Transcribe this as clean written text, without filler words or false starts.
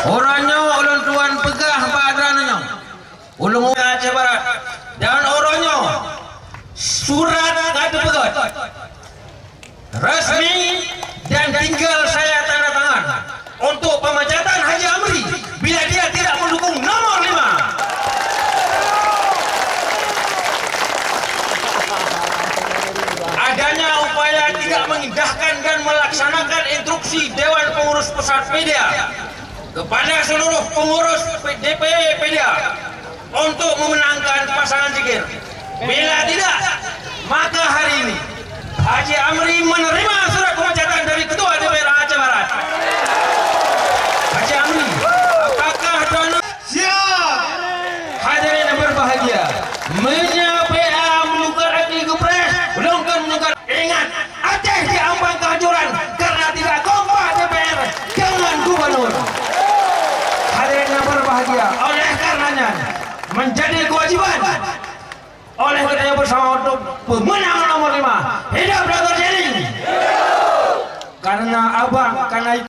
Orangnya ulun tuan pegah badannya. Ulun Aceh Barat. Dan orangnya surat kata pegat. Resmi dan tinggal saya tanda tangan untuk pemecatan Haji Amri bila dia tidak mendukung nomor 5. Adanya upaya tidak mengindahkan dan melaksanakan instruksi Dewan Pengurus Pusat Media kepada seluruh pengurus DPW Media untuk memenangkan pasangan Zikir. Bila tidak, maka hari ini Haji Amri menerima surat pemecatan dari Ketua DPR Aceh Barat. Haji Amri, apakah dana siap? Hadirin yang berbahagia, menyampaikan menukar hati kepres, belum menukar. Ingat, Aceh diambang kehancuran karena tidak kompak DPR dengan gubernur. Hadirin yang berbahagia, oleh karenanya menjadi kewajiban oleh kita bersama untuk pemenang nomor 5. Hidup Dr. Jering. Karena abang, karena